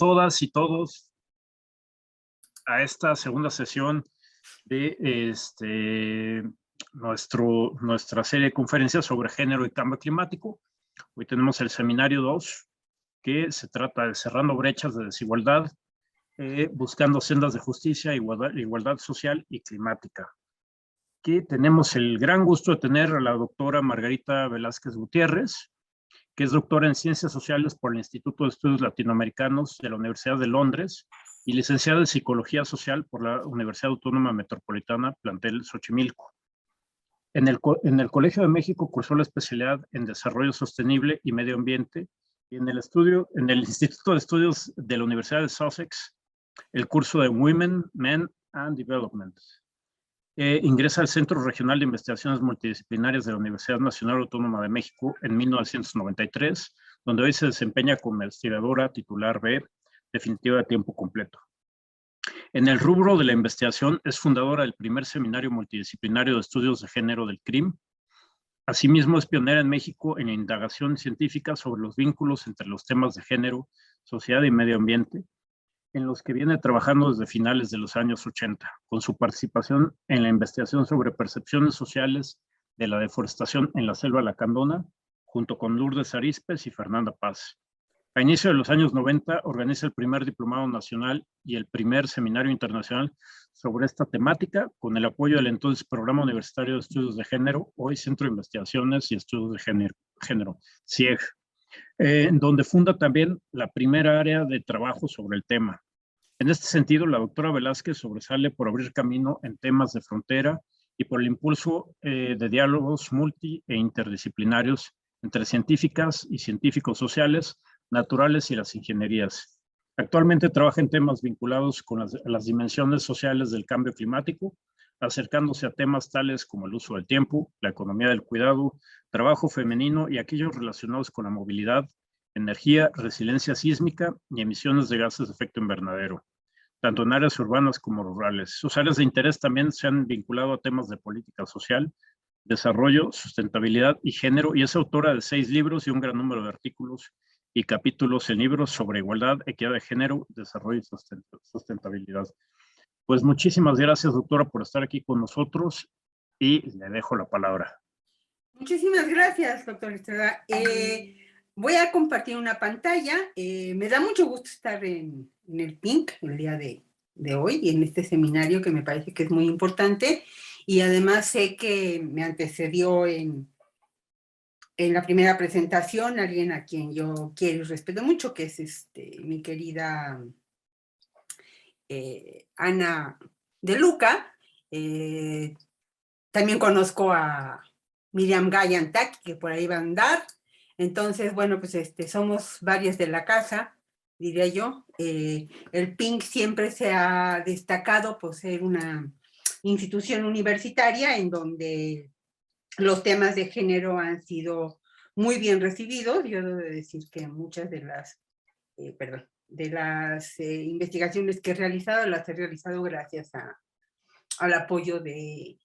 todas y todos a esta segunda sesión de nuestra serie de conferencias sobre género y cambio climático. Hoy tenemos el seminario 2, que se trata de cerrando brechas de desigualdad, buscando sendas de justicia, igualdad social y climática. Aquí tenemos el gran gusto de tener a la doctora Margarita Velázquez Gutiérrez, que es doctora en Ciencias Sociales por el Instituto de Estudios Latinoamericanos de la Universidad de Londres y licenciada en Psicología Social por la Universidad Autónoma Metropolitana, plantel Xochimilco. En el Colegio de México cursó la especialidad en Desarrollo Sostenible y Medio Ambiente y en el Instituto de Estudios de la Universidad de Sussex, el curso de Women, Men and Development. Ingresa al Centro Regional de Investigaciones Multidisciplinarias de la Universidad Nacional Autónoma de México en 1993, donde hoy se desempeña como investigadora titular B, definitiva de tiempo completo. En el rubro de la investigación es fundadora del primer seminario multidisciplinario de estudios de género del CRIM. Asimismo, es pionera en México en la indagación científica sobre los vínculos entre los temas de género, sociedad y medio ambiente, en los que viene trabajando desde finales de los años 80, con su participación en la investigación sobre percepciones sociales de la deforestación en la selva lacandona, junto con Lourdes Aríspes y Fernanda Paz. A inicio de los años 90, organiza el primer diplomado nacional y el primer seminario internacional sobre esta temática, con el apoyo del entonces Programa Universitario de Estudios de Género, hoy Centro de Investigaciones y Estudios de Género, CIEG, en donde funda también la primera área de trabajo sobre el tema. En este sentido, la doctora Velázquez sobresale por abrir camino en temas de frontera y por el impulso de diálogos multi e interdisciplinarios entre científicas y científicos sociales, naturales y las ingenierías. Actualmente trabaja en temas vinculados con las dimensiones sociales del cambio climático, acercándose a temas tales como el uso del tiempo, la economía del cuidado, trabajo femenino y aquellos relacionados con la movilidad, energía, resiliencia sísmica y emisiones de gases de efecto invernadero, tanto en áreas urbanas como rurales. Sus áreas de interés también se han vinculado a temas de política social, desarrollo, sustentabilidad y género, y es autora de 6 libros y un gran número de artículos y capítulos en libros sobre igualdad, equidad de género, desarrollo y sustentabilidad. Pues muchísimas gracias, doctora, por estar aquí con nosotros y le dejo la palabra. Muchísimas gracias, doctor Estrada. Voy a compartir una pantalla. Me da mucho gusto estar en el PINC el día de hoy y en este seminario que me parece que es muy importante, y además sé que me antecedió en la primera presentación alguien a quien yo quiero y respeto mucho, que es mi querida Ana de Luca. También conozco a Miriam Gayantak, que por ahí va a andar. Entonces, bueno, pues somos varias de la casa, diría yo. El PINC siempre se ha destacado por ser una institución universitaria en donde los temas de género han sido muy bien recibidos. Yo debo decir que muchas de las, investigaciones que he realizado, las he realizado gracias al apoyo de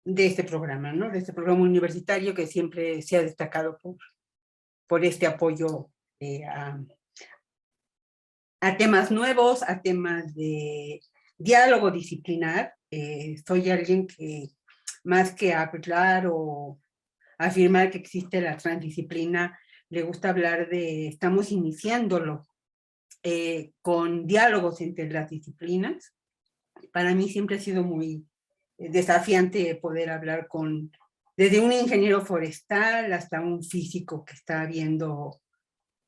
este programa, ¿no? De este programa universitario que siempre se ha destacado por este apoyo a temas nuevos, a temas de diálogo disciplinar. Soy alguien que, más que hablar o afirmar que existe la transdisciplina, le gusta hablar de, estamos iniciándolo con diálogos entre las disciplinas. Para mí siempre ha sido muy desafiante poder hablar desde un ingeniero forestal hasta un físico que está viendo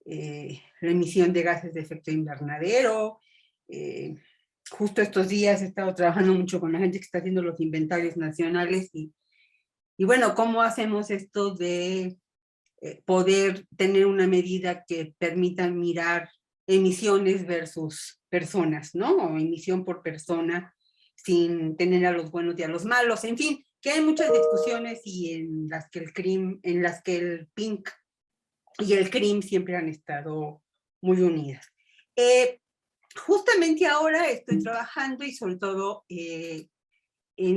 la emisión de gases de efecto invernadero. Justo estos días he estado trabajando mucho con la gente que está haciendo los inventarios nacionales y bueno, ¿cómo hacemos esto de poder tener una medida que permita mirar emisiones versus personas, ¿no? O emisión por persona, sin tener a los buenos y a los malos, en fin, que hay muchas discusiones y en las que el PINC y el CRIM siempre han estado muy unidas. Justamente ahora estoy trabajando y sobre todo en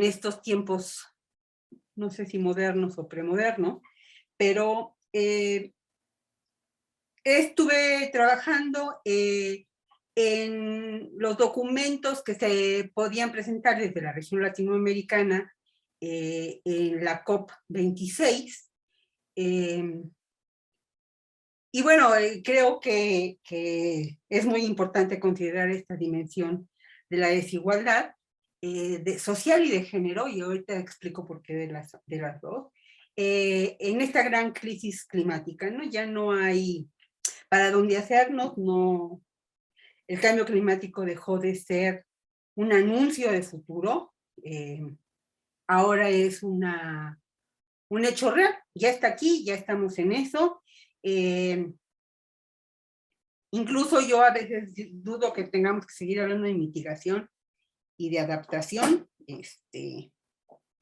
estos tiempos, no sé si modernos o premodernos, pero estuve trabajando en los documentos que se podían presentar desde la región latinoamericana en la COP26. Y bueno, creo que es muy importante considerar esta dimensión de la desigualdad social y de género, y ahorita explico por qué de las dos, en esta gran crisis climática, ¿no? Ya no hay para dónde hacernos, no, el cambio climático dejó de ser un anuncio de futuro, ahora es un hecho real, ya está aquí, ya estamos en eso. Incluso yo a veces dudo que tengamos que seguir hablando de mitigación y de adaptación.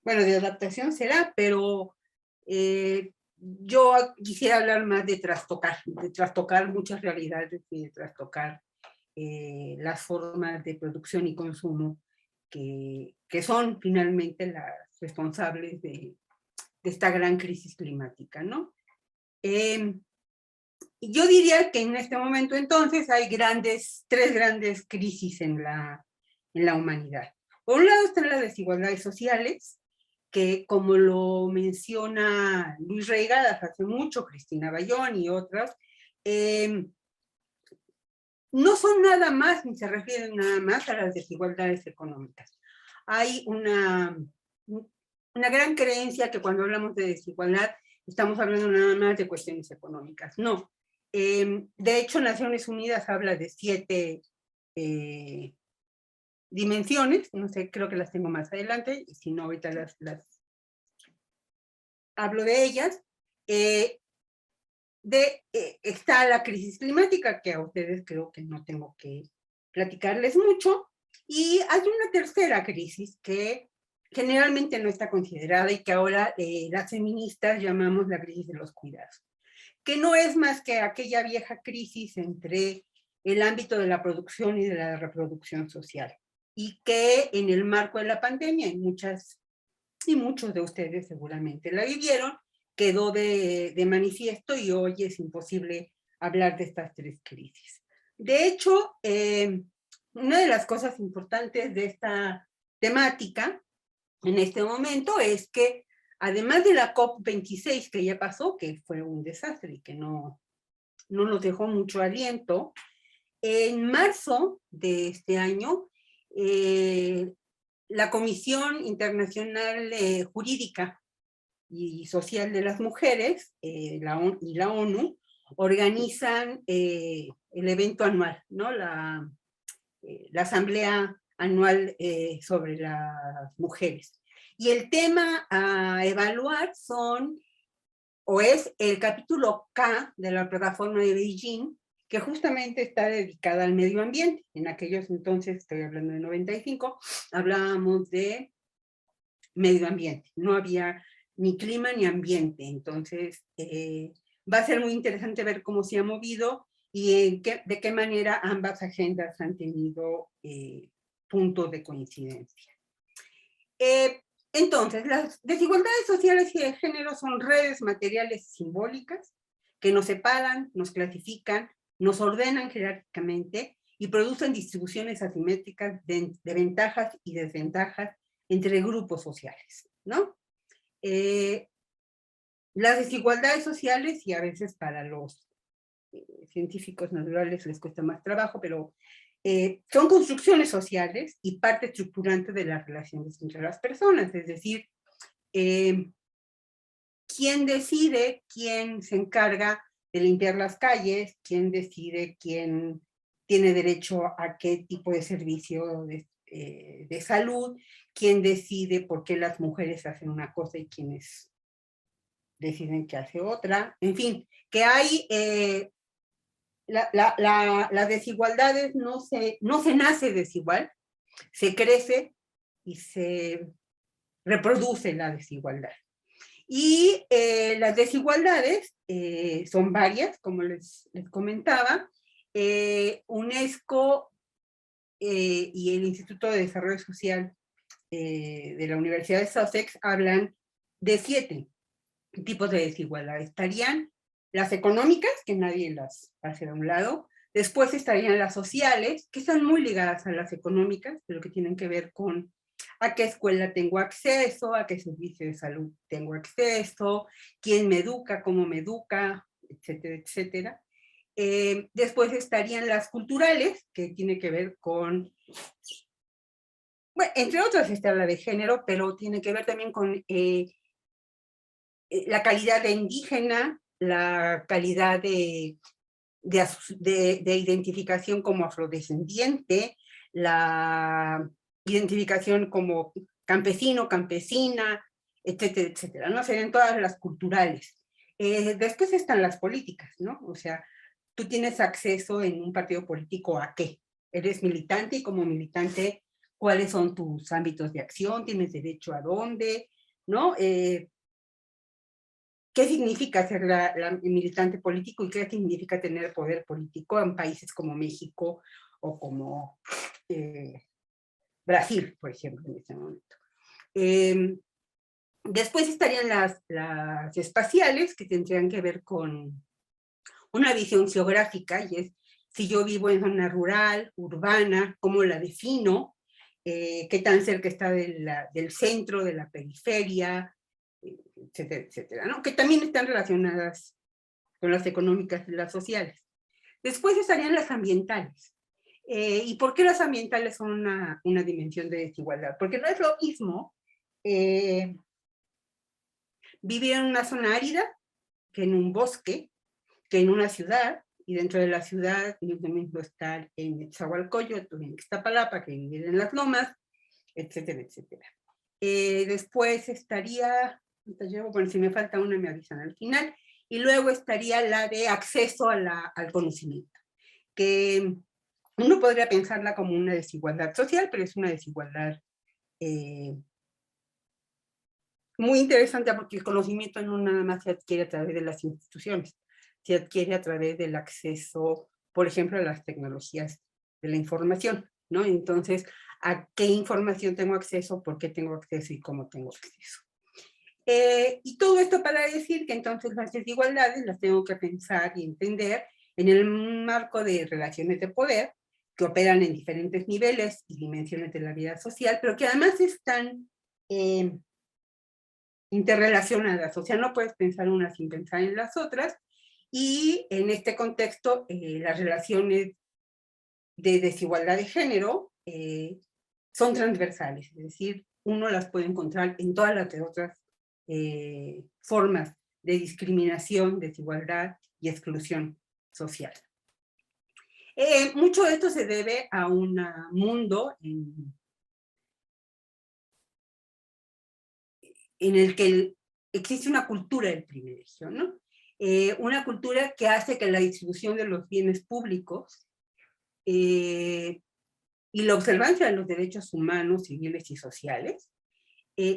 Bueno, de adaptación será, pero yo quisiera hablar más de trastocar muchas realidades y de trastocar las formas de producción y consumo que son finalmente las responsables de esta gran crisis climática, ¿no? Yo diría que en este momento entonces hay tres grandes crisis en la humanidad. Por un lado están las desigualdades sociales, que como lo menciona Luis Reigadas hace mucho, Cristina Bayón y otras, no son nada más, ni se refieren nada más a las desigualdades económicas. Hay una gran creencia que cuando hablamos de desigualdad estamos hablando nada más de cuestiones económicas. No. De hecho, Naciones Unidas habla de 7 dimensiones, no sé, creo que las tengo más adelante, y si no, ahorita las hablo de ellas. Está la crisis climática, que a ustedes creo que no tengo que platicarles mucho, y hay una tercera crisis que generalmente no está considerada y que ahora las feministas llamamos la crisis de los cuidados, que no es más que aquella vieja crisis entre el ámbito de la producción y de la reproducción social, y que en el marco de la pandemia, y muchos de ustedes seguramente la vivieron, quedó de manifiesto y hoy es imposible hablar de estas 3 crisis. De hecho, una de las cosas importantes de esta temática en este momento es que además de la COP26 que ya pasó, que fue un desastre y que no nos dejó mucho aliento, en marzo de este año, la Comisión Internacional Jurídica y Social de las Mujeres y la ONU organizan el evento anual, ¿no? La Asamblea Anual sobre las Mujeres. Y el tema a evaluar es el capítulo K de la plataforma de Beijing, que justamente está dedicada al medio ambiente. En aquellos entonces, estoy hablando de 95, hablábamos de medio ambiente. No había ni clima ni ambiente. Entonces, va a ser muy interesante ver cómo se ha movido y de qué manera ambas agendas han tenido puntos de coincidencia. Entonces, las desigualdades sociales y de género son redes materiales simbólicas que nos separan, nos clasifican, nos ordenan jerárquicamente y producen distribuciones asimétricas de ventajas y desventajas entre grupos sociales, ¿no? Las desigualdades sociales, y a veces para los científicos naturales les cuesta más trabajo, pero son construcciones sociales y parte estructurante de las relaciones entre las personas, es decir, quién decide, quién se encarga de limpiar las calles, quién decide quién tiene derecho a qué tipo de servicio de salud, quién decide por qué las mujeres hacen una cosa y quiénes deciden que hace otra, en fin, que hay las desigualdades no se nace desigual, se crece y se reproduce la desigualdad. Y las desigualdades son varias, como les comentaba. UNESCO y el Instituto de Desarrollo Social de la Universidad de Sussex hablan de 7 tipos de desigualdad. Estarían las económicas, que nadie las hace a un lado. Después estarían las sociales, que están muy ligadas a las económicas, pero que tienen que ver con a qué escuela tengo acceso, a qué servicio de salud tengo acceso, quién me educa, cómo me educa, etcétera, etcétera. Después estarían las culturales, que tiene que ver con, bueno, entre otras está la de género, pero tiene que ver también con la calidad de indígena, la calidad de identificación como afrodescendiente, la identificación como campesino, campesina, etcétera, etcétera, ¿no? Serían todas las culturales. Después están las políticas, ¿no? O sea, tú tienes acceso en un partido político ¿a qué? Eres militante y como militante, ¿cuáles son tus ámbitos de acción? ¿Tienes derecho a dónde? ¿No? ¿Qué significa ser militante político y qué significa tener poder político en países como México o como Brasil, por ejemplo, en este momento? Después estarían las espaciales, que tendrían que ver con una visión geográfica, y es si yo vivo en zona rural, urbana, cómo la defino, qué tan cerca está del centro, de la periferia, etcétera, etcétera, ¿no? Que también están relacionadas con las económicas y las sociales. Después estarían las ambientales. ¿Y por qué las ambientales son una dimensión de desigualdad? Porque no es lo mismo vivir en una zona árida que en un bosque, que en una ciudad, y dentro de la ciudad no es lo mismo estar en Nezahualcóyotl, en Iztapalapa, que vivir en las lomas, etcétera, etcétera. Después estaría, bueno, si me falta una me avisan al final, y luego estaría la de acceso al conocimiento, que uno podría pensarla como una desigualdad social, pero es una desigualdad muy interesante porque el conocimiento no nada más se adquiere a través de las instituciones, se adquiere a través del acceso, por ejemplo, a las tecnologías de la información, ¿no? Entonces, ¿a qué información tengo acceso? ¿Por qué tengo acceso? ¿Y cómo tengo acceso? Y todo esto para decir que entonces las desigualdades las tengo que pensar y entender en el marco de relaciones de poder que operan en diferentes niveles y dimensiones de la vida social, pero que además están interrelacionadas, o sea, no puedes pensar una sin pensar en las otras, y en este contexto las relaciones de desigualdad de género son transversales, es decir, uno las puede encontrar en todas las otras formas de discriminación, desigualdad y exclusión social. Mucho de esto se debe a un mundo en el que existe una cultura del privilegio, ¿no? Una cultura que hace que la distribución de los bienes públicos y la observancia de los derechos humanos, civiles y sociales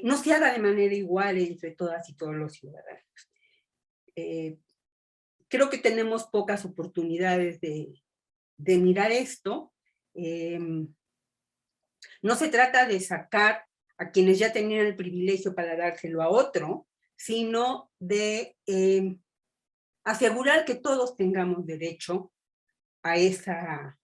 no se haga de manera igual entre todas y todos los ciudadanos. Creo que tenemos pocas oportunidades de mirar esto. No se trata de sacar a quienes ya tenían el privilegio para dárselo a otro, sino de asegurar que todos tengamos derecho a esa,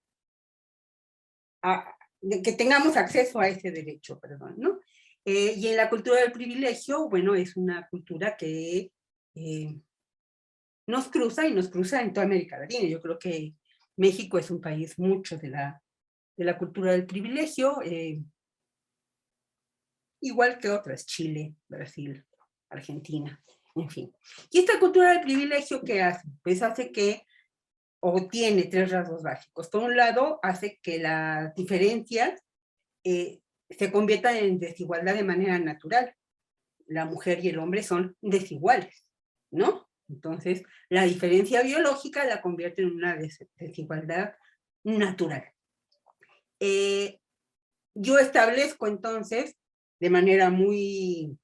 que tengamos acceso a ese derecho, perdón, ¿no? Y en la cultura del privilegio, bueno, es una cultura que nos cruza y nos cruza en toda América Latina. Yo creo que México es un país mucho de la cultura del privilegio, igual que otras, Chile, Brasil, Argentina, en fin. Y esta cultura del privilegio, ¿qué hace? Pues hace que, o tiene tres rasgos básicos. Por un lado, hace que las diferencias se conviertan en desigualdad de manera natural. La mujer y el hombre son desiguales, ¿no? Entonces, la diferencia biológica la convierte en una desigualdad natural. Yo establezco entonces, de manera muy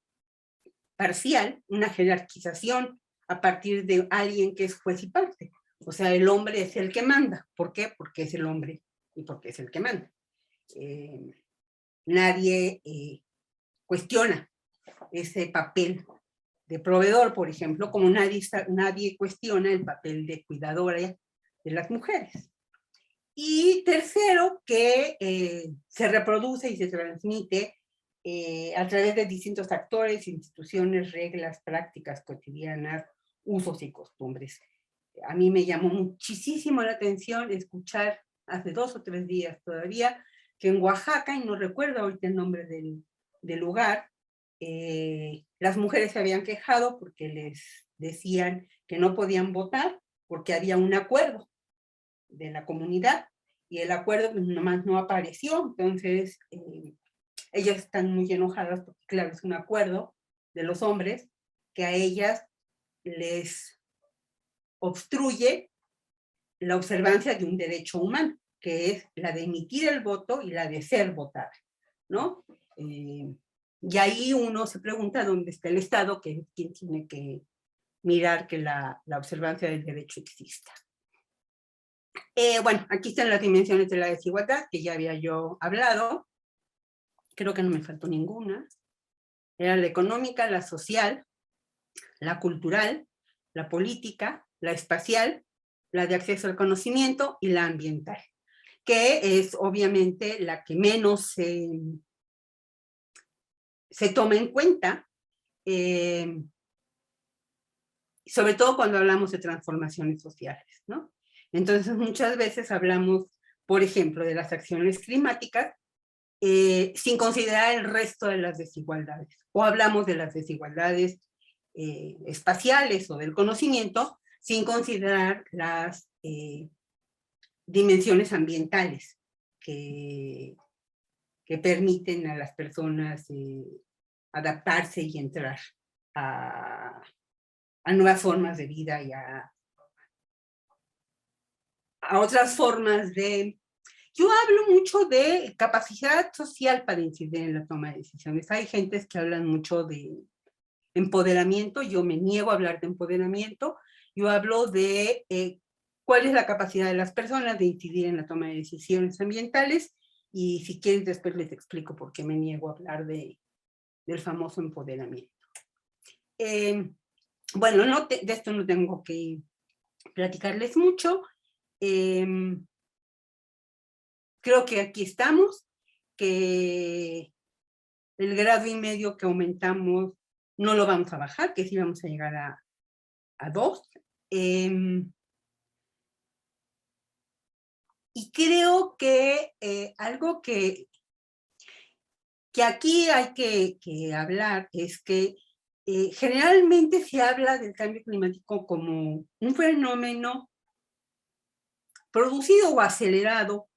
parcial, una jerarquización a partir de alguien que es juez y parte. O sea, el hombre es el que manda. ¿Por qué? Porque es el hombre y porque es el que manda. Nadie cuestiona ese papel proveedor, por ejemplo, como nadie cuestiona el papel de cuidadora de las mujeres. Y tercero, que se reproduce y se transmite a través de distintos actores, instituciones, reglas, prácticas cotidianas, usos y costumbres. A mí me llamó muchísimo la atención escuchar hace 2 o 3 días todavía que en Oaxaca, y no recuerdo ahorita el nombre del lugar, las mujeres se habían quejado porque les decían que no podían votar porque había un acuerdo de la comunidad y el acuerdo nomás no apareció. Entonces ellas están muy enojadas porque claro, es un acuerdo de los hombres que a ellas les obstruye la observancia de un derecho humano, que es la de emitir el voto y la de ser votada, ¿no? Y ahí uno se pregunta dónde está el Estado, que es quien tiene que mirar que la observancia del derecho exista. Bueno, aquí están las dimensiones de la desigualdad, que ya había yo hablado. Creo que no me faltó ninguna. Era la económica, la social, la cultural, la política, la espacial, la de acceso al conocimiento y la ambiental, que es obviamente la que menos se toma en cuenta, sobre todo cuando hablamos de transformaciones sociales, ¿no? Entonces muchas veces hablamos, por ejemplo, de las acciones climáticas sin considerar el resto de las desigualdades, o hablamos de las desigualdades espaciales o del conocimiento sin considerar las dimensiones ambientales que permiten a las personas adaptarse y entrar a nuevas formas de vida y a otras formas de... Yo hablo mucho de capacidad social para incidir en la toma de decisiones. Hay gentes que hablan mucho de empoderamiento, yo me niego a hablar de empoderamiento, yo hablo de cuál es la capacidad de las personas de incidir en la toma de decisiones ambientales, y si quieren después les explico por qué me niego a hablar del famoso empoderamiento. Bueno, de esto no tengo que platicarles mucho. Creo que aquí estamos, que el 1,5 grados que aumentamos no lo vamos a bajar, que sí vamos a llegar a 2. Y creo que algo que aquí hay que hablar es que generalmente se habla del cambio climático como un fenómeno producido o acelerado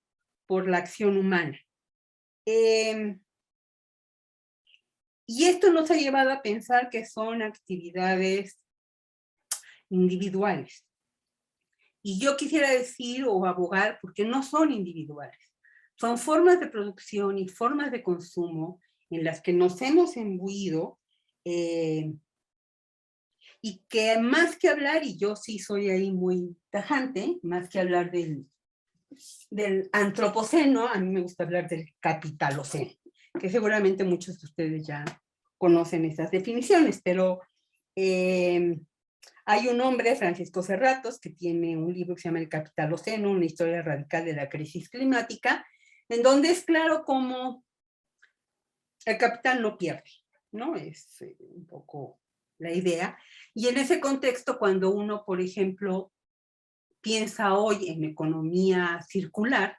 por la acción humana. Y esto nos ha llevado a pensar que son actividades individuales. Y yo quisiera decir o abogar porque no son individuales. Son formas de producción y formas de consumo en las que nos hemos imbuido y que más que hablar, y yo sí soy ahí muy tajante, más que hablar del antropoceno, a mí me gusta hablar del capitaloceno, que seguramente muchos de ustedes ya conocen esas definiciones, pero hay un hombre, Francisco Serratos, que tiene un libro que se llama El Capitaloceno, una historia radical de la crisis climática, en donde es claro cómo el capital no pierde, ¿no? Es un poco la idea. Y en ese contexto, cuando uno, por ejemplo, piensa hoy en economía circular,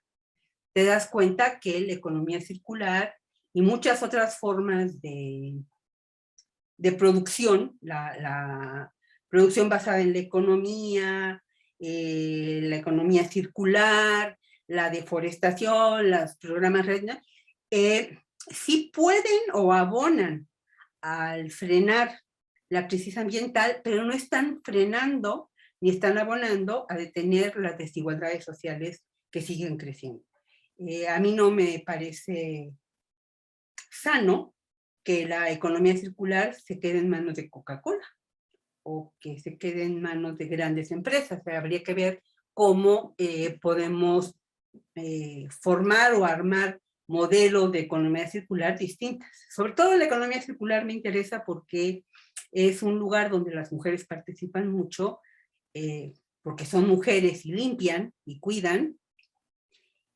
te das cuenta que la economía circular y muchas otras formas de producción, la producción basada en la economía circular, la deforestación, los programas REDNA, sí pueden o abonan al frenar la crisis ambiental, pero no están frenando ni están abonando a detener las desigualdades sociales que siguen creciendo. A mí no me parece sano que la economía circular se quede en manos de Coca-Cola o que se quede en manos de grandes empresas. O sea, habría que ver cómo podemos formar o armar modelos de economía circular distintas. Sobre todo la economía circular me interesa porque Es un lugar donde las mujeres participan mucho, porque son mujeres y limpian y cuidan,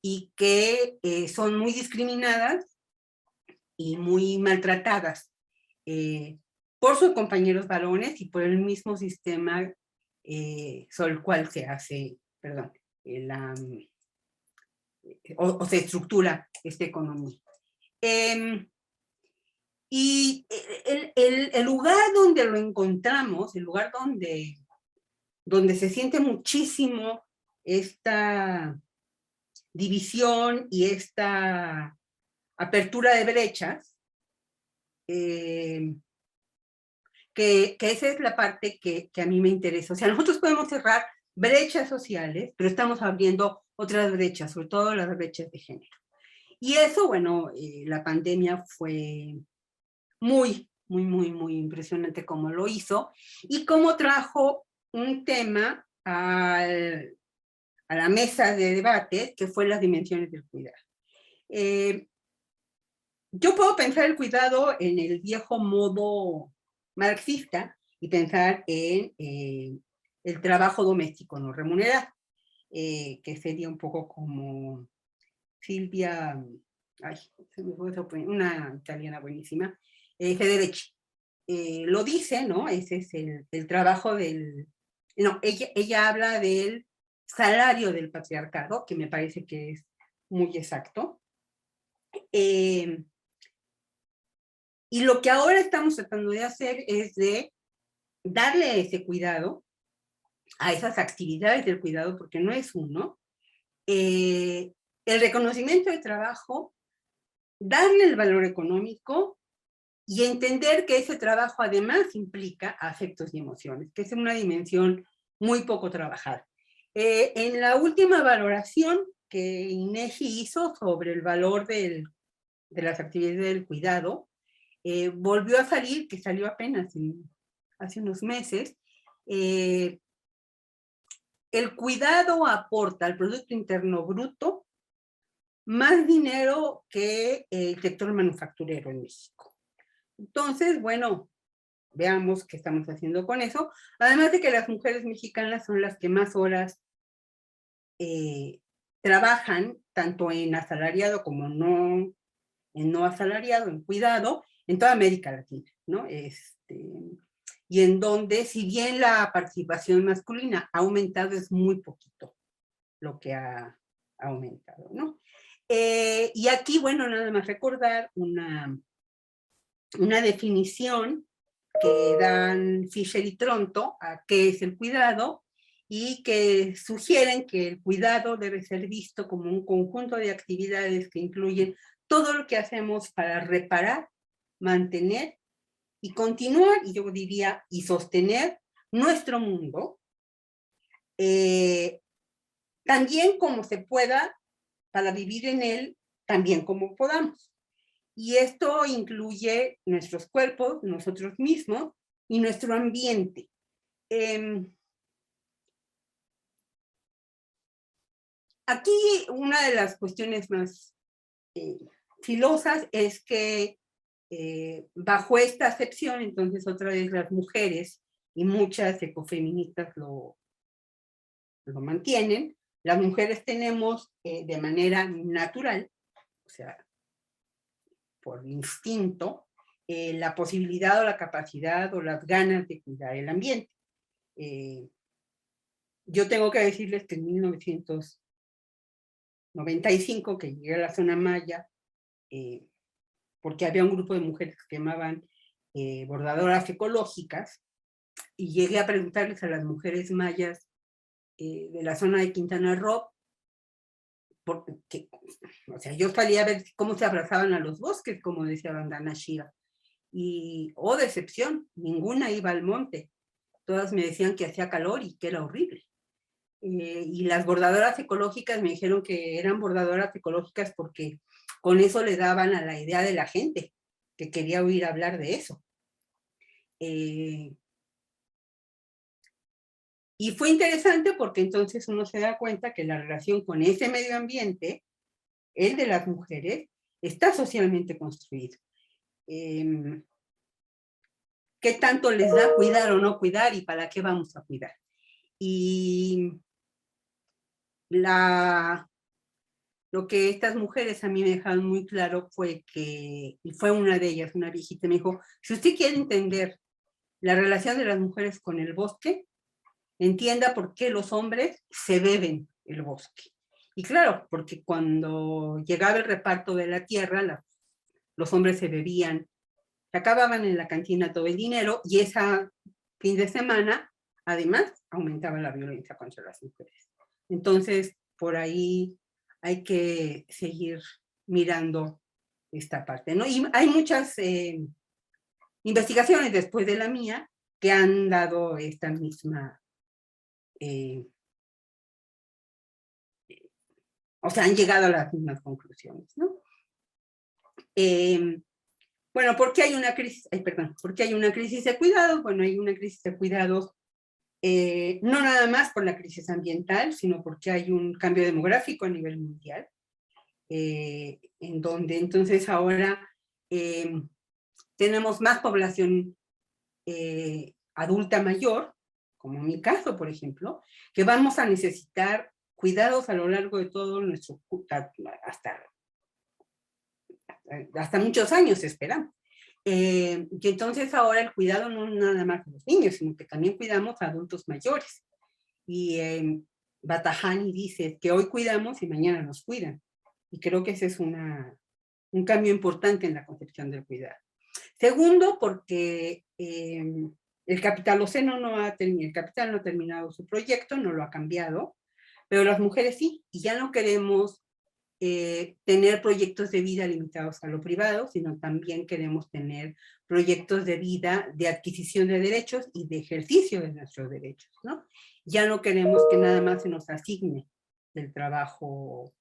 y que son muy discriminadas y muy maltratadas por sus compañeros varones y por el mismo sistema sobre el cual se hace, perdón, o se estructura esta economía. Y el lugar donde lo encontramos, el lugar donde se siente muchísimo esta división y esta apertura de brechas, que esa es la parte que a mí me interesa. O sea, nosotros podemos cerrar brechas sociales, pero estamos abriendo otras brechas, sobre todo las brechas de género. Y eso, bueno, la pandemia fue muy impresionante cómo lo hizo y cómo trajo un tema a la mesa de debate, que fue las dimensiones del cuidado. Yo puedo pensar el cuidado en el viejo modo marxista y pensar en el trabajo doméstico no remunerado, que sería un poco como Silvia, una italiana buenísima, Federici, lo dice, ¿no? Ese es el trabajo del... No, ella habla del salario del patriarcado, que me parece que es muy exacto. Y lo que ahora estamos tratando de hacer es de darle ese cuidado a esas actividades del cuidado, porque no es uno, el reconocimiento del trabajo, darle el valor económico y entender que ese trabajo además implica afectos y emociones, que es una dimensión muy poco trabajada. En la última valoración que INEGI hizo sobre el valor de las actividades del cuidado, volvió a salir, que salió apenas hace unos meses, el cuidado aporta al Producto Interno Bruto más dinero que el sector manufacturero en México. Entonces, bueno, veamos qué estamos haciendo con eso. Además de que las mujeres mexicanas son las que más horas trabajan, tanto en asalariado como en no asalariado, en cuidado, en toda América Latina, ¿no? Y en donde, si bien la participación masculina ha aumentado, es muy poquito lo que ha aumentado, ¿no? Y aquí, bueno, nada más recordar una definición que dan Fisher y Tronto a qué es el cuidado, y que sugieren que el cuidado debe ser visto como un conjunto de actividades que incluyen todo lo que hacemos para reparar, mantener y continuar, y yo diría, y sostener nuestro mundo, también como se pueda, para vivir en él también como podamos. Y esto incluye nuestros cuerpos, nosotros mismos y nuestro ambiente. Aquí una de las cuestiones más filosas es que bajo esta acepción, entonces otra vez las mujeres y muchas ecofeministas lo mantienen, las mujeres tenemos de manera natural, o sea, por instinto, la posibilidad o la capacidad o las ganas de cuidar el ambiente. Yo tengo que decirles que en 1995, que llegué a la zona maya, porque había un grupo de mujeres que se llamaban bordadoras ecológicas, y llegué a preguntarles a las mujeres mayas de la zona de Quintana Roo, porque, o sea, yo salía a ver cómo se abrazaban a los bosques, como decía Vandana Shiva, y, oh decepción, ninguna iba al monte, todas me decían que hacía calor y que era horrible. Y las bordadoras ecológicas me dijeron que eran bordadoras ecológicas porque con eso le daban a la idea de la gente, que quería oír hablar de eso. Y fue interesante porque entonces uno se da cuenta que la relación con ese medio ambiente, el de las mujeres, está socialmente construido. qué tanto les da cuidar o no cuidar y para qué vamos a cuidar. Y lo que estas mujeres a mí me dejaron muy claro fue que, y fue una de ellas, una viejita, me dijo, si usted quiere entender la relación de las mujeres con el bosque, entienda por qué los hombres se beben el bosque. Y claro, porque cuando llegaba el reparto de la tierra, los hombres se bebían, se acababan en la cantina todo el dinero, y ese fin de semana, además, aumentaba la violencia contra las mujeres. Entonces, por ahí hay que seguir mirando esta parte, ¿no? Y hay muchas investigaciones después de la mía que han dado esta misma, o sea, han llegado a las mismas conclusiones, ¿no? Bueno, ¿por qué hay una crisis? ¿Por qué hay una crisis de cuidados? Bueno, hay una crisis de cuidados no nada más por la crisis ambiental, sino porque hay un cambio demográfico a nivel mundial, en donde entonces ahora tenemos más población adulta mayor, como en mi caso, por ejemplo, que vamos a necesitar cuidados a lo largo de todo nuestro, hasta muchos años esperamos. Y entonces ahora el cuidado no es nada más de los niños, sino que también cuidamos a adultos mayores. Y Batajani dice que hoy cuidamos y mañana nos cuidan. Y creo que ese es un cambio importante en la concepción del cuidado. Segundo, porque el capitaloceno el capital no ha terminado su proyecto, no lo ha cambiado, pero las mujeres sí, y ya no queremos tener proyectos de vida limitados a lo privado, sino también queremos tener proyectos de vida de adquisición de derechos y de ejercicio de nuestros derechos, ¿no? Ya no queremos que nada más se nos asigne el trabajo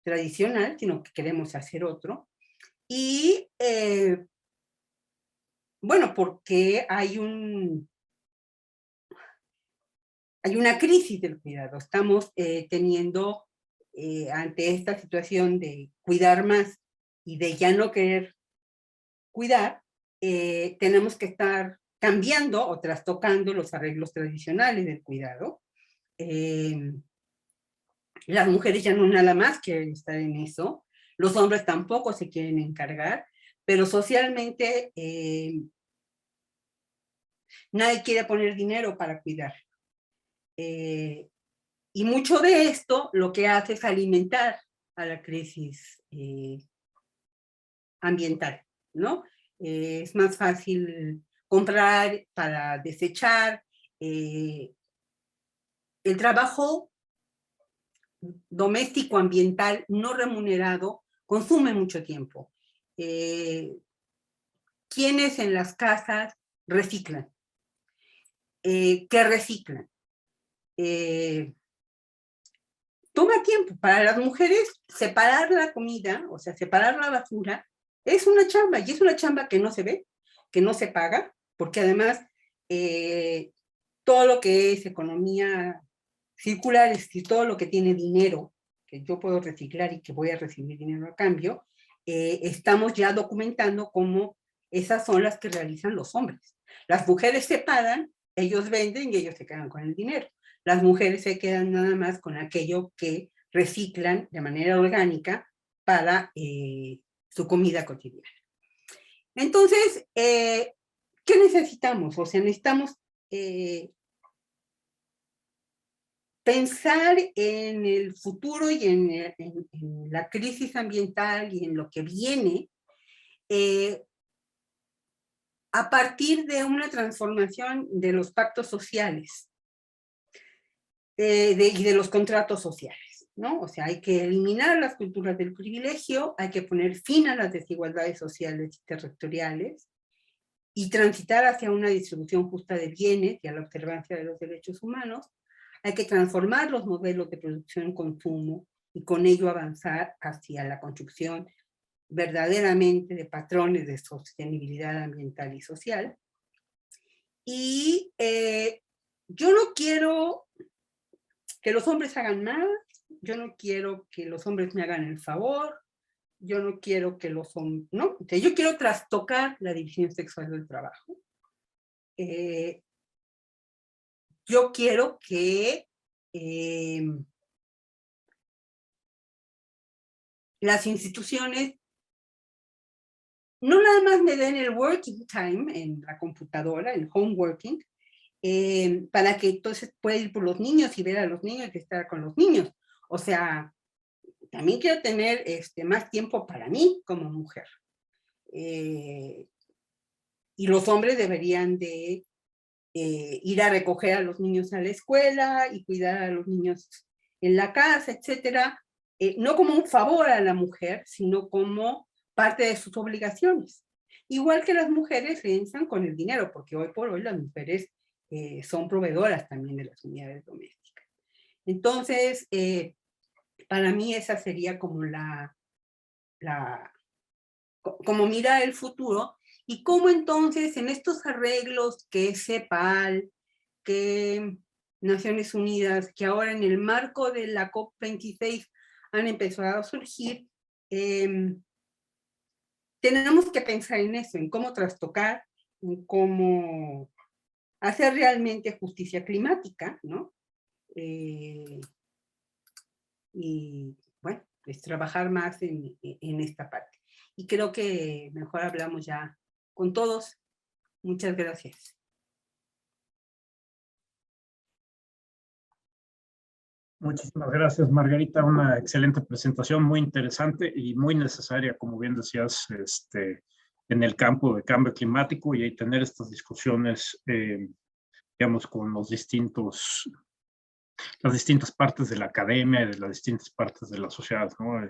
tradicional, sino que queremos hacer otro. Y bueno, porque hay una crisis del cuidado. Estamos teniendo ante esta situación de cuidar más y de ya no querer cuidar, tenemos que estar cambiando o trastocando los arreglos tradicionales del cuidado. Las mujeres ya no nada más quieren estar en eso, los hombres tampoco se quieren encargar, pero socialmente nadie quiere poner dinero para cuidar. Y mucho de esto lo que hace es alimentar a la crisis ambiental, ¿no? Es más fácil comprar para desechar. El trabajo doméstico ambiental no remunerado consume mucho tiempo. ¿Quiénes en las casas reciclan? ¿Qué reciclan? Toma tiempo. Para las mujeres, separar la comida, o sea, separar la basura, es una chamba, y es una chamba que no se ve, que no se paga, porque además todo lo que es economía circular, es decir, todo lo que tiene dinero, que yo puedo reciclar y que voy a recibir dinero a cambio, estamos ya documentando cómo esas son las que realizan los hombres. Las mujeres se pagan, ellos venden y ellos se quedan con el dinero. Las mujeres se quedan nada más con aquello que reciclan de manera orgánica para su comida cotidiana. Entonces, ¿qué necesitamos? O sea, necesitamos pensar en el futuro y en la crisis ambiental y en lo que viene a partir de una transformación de los pactos sociales y de los contratos sociales, ¿no? O sea, hay que eliminar las culturas del privilegio, hay que poner fin a las desigualdades sociales y territoriales y transitar hacia una distribución justa de bienes y a la observancia de los derechos humanos. Hay que transformar los modelos de producción y consumo y con ello avanzar hacia la construcción verdaderamente de patrones de sostenibilidad ambiental y social. Y yo no quiero que los hombres hagan más, yo no quiero que los hombres me hagan el favor, yo no quiero que los hombres, ¿no? O sea, yo quiero trastocar la división sexual del trabajo. yo quiero que las instituciones no nada más me den el working time en la computadora, el home working, para que entonces pueda ir por los niños y ver a los niños y estar con los niños. O sea, también quiero tener más tiempo para mí como mujer. Y los hombres deberían de ir a recoger a los niños a la escuela y cuidar a los niños en la casa, etcétera. No como un favor a la mujer, sino como parte de sus obligaciones. Igual que las mujeres piensan con el dinero, porque hoy por hoy las mujeres son proveedoras también de las unidades domésticas. Entonces, para mí esa sería como como mirar el futuro y cómo entonces en estos arreglos que CEPAL, que Naciones Unidas, que ahora en el marco de la COP26 han empezado a surgir, tenemos que pensar en eso, en cómo trastocar, en cómo hacer realmente justicia climática, ¿no? Y bueno, pues trabajar más en esta parte. Y creo que mejor hablamos ya con todos. Muchas gracias. Muchísimas gracias, Margarita. Una excelente presentación, muy interesante y muy necesaria, como bien decías, en el campo de cambio climático y tener estas discusiones, digamos, con las distintas partes de la academia y de las distintas partes de la sociedad, ¿no?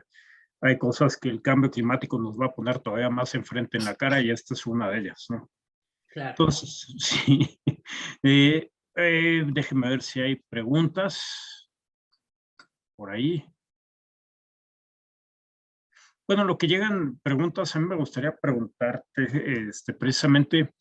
Hay cosas que el cambio climático nos va a poner todavía más enfrente en la cara y esta es una de ellas, ¿no? Claro. Entonces, sí. Déjenme ver si hay preguntas por ahí. Bueno, lo que llegan preguntas, a mí me gustaría preguntarte precisamente,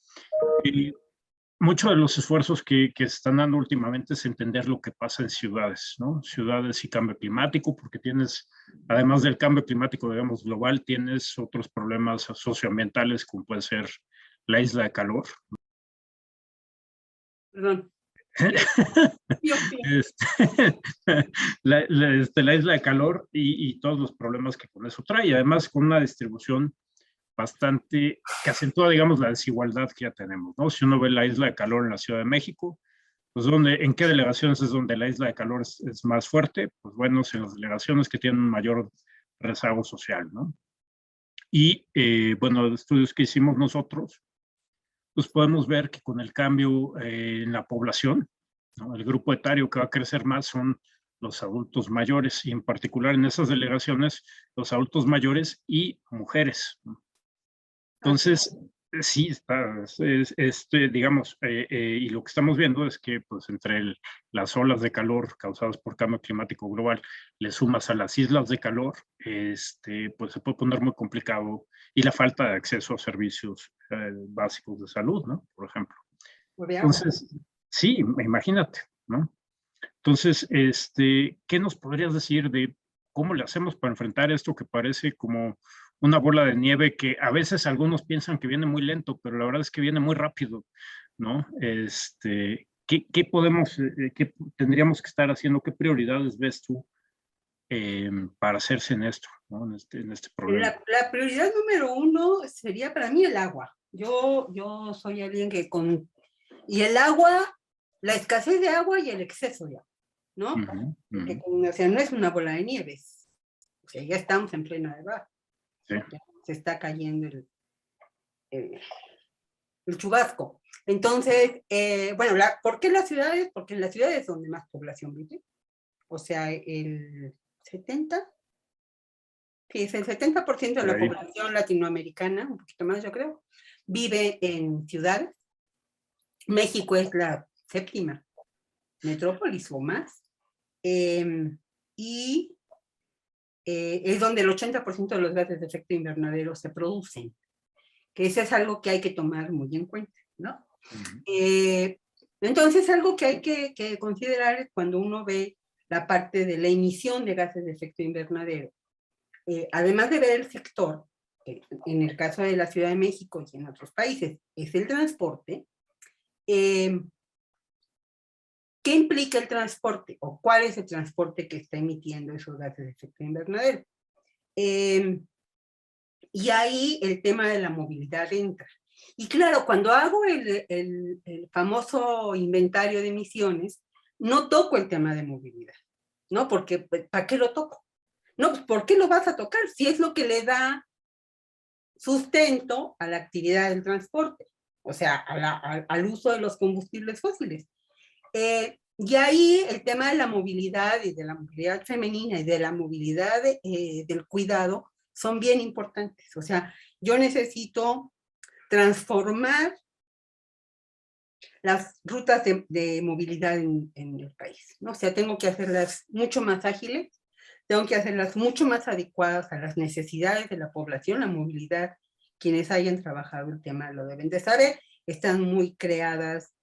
muchos de los esfuerzos que se están dando últimamente es entender lo que pasa en ciudades, ¿no? Ciudades y cambio climático, porque tienes, además del cambio climático, digamos, global, tienes otros problemas socioambientales, como puede ser la isla de calor. Perdón. La isla de calor y todos los problemas que con eso trae, y además con una distribución bastante, que acentúa, digamos, la desigualdad que ya tenemos, ¿no? Si uno ve la isla de calor en la Ciudad de México, pues ¿en qué delegaciones es donde la isla de calor es más fuerte? Pues bueno, en las delegaciones que tienen un mayor rezago social, ¿no? Y bueno, los estudios que hicimos nosotros, pues podemos ver que con el cambio en la población, ¿no? El grupo etario que va a crecer más son los adultos mayores, y en particular en esas delegaciones, los adultos mayores y mujeres, ¿no? Entonces, sí, digamos, y lo que estamos viendo es que pues entre las olas de calor causadas por cambio climático global, le sumas a las islas de calor, pues se puede poner muy complicado, y la falta de acceso a servicios básicos de salud, ¿no? Por ejemplo. Entonces, sí, imagínate, ¿no? Entonces, ¿qué nos podrías decir de cómo le hacemos para enfrentar esto que parece como una bola de nieve que a veces algunos piensan que viene muy lento, pero la verdad es que viene muy rápido, ¿no? ¿Qué podemos, qué tendríamos que estar haciendo? ¿Qué prioridades ves tú para hacerse en esto, ¿no? En este problema? La prioridad número uno sería para mí el agua. Yo soy alguien que y el agua, la escasez de agua y el exceso de agua, ¿no? Porque, o sea, no es una bola de nieve. O sea, ya estamos en plena edad. Sí. Se está cayendo el chubasco. Entonces, bueno, ¿por qué las ciudades? Porque en las ciudades es donde más población vive. O sea, el 70%, sí, es el 70% de la población latinoamericana, un poquito más yo creo, vive en ciudades. México es la séptima metrópolis o más. Y es donde el 80% de los gases de efecto invernadero se producen, que eso es algo que hay que tomar muy en cuenta, ¿no? Entonces, algo que hay que considerar es cuando uno ve la parte de la emisión de gases de efecto invernadero. Además de ver el sector, en el caso de la Ciudad de México y en otros países, es el transporte, ¿Qué implica el transporte? ¿O cuál es el transporte que está emitiendo esos gases de efecto invernadero? Y ahí el tema de la movilidad entra. Y claro, cuando hago el famoso inventario de emisiones, no toco el tema de movilidad, ¿no? Porque, ¿para qué lo toco? No, pues, ¿por qué lo vas a tocar? Si es lo que le da sustento a la actividad del transporte, o sea, al uso de los combustibles fósiles. Y ahí el tema de la movilidad y de la movilidad femenina y de la movilidad del cuidado son bien importantes. O sea, yo necesito transformar las rutas de movilidad en el país, ¿no? O sea, tengo que hacerlas mucho más ágiles, tengo que hacerlas mucho más adecuadas a las necesidades de la población, la movilidad. Quienes hayan trabajado el tema lo deben de saber, están muy creadas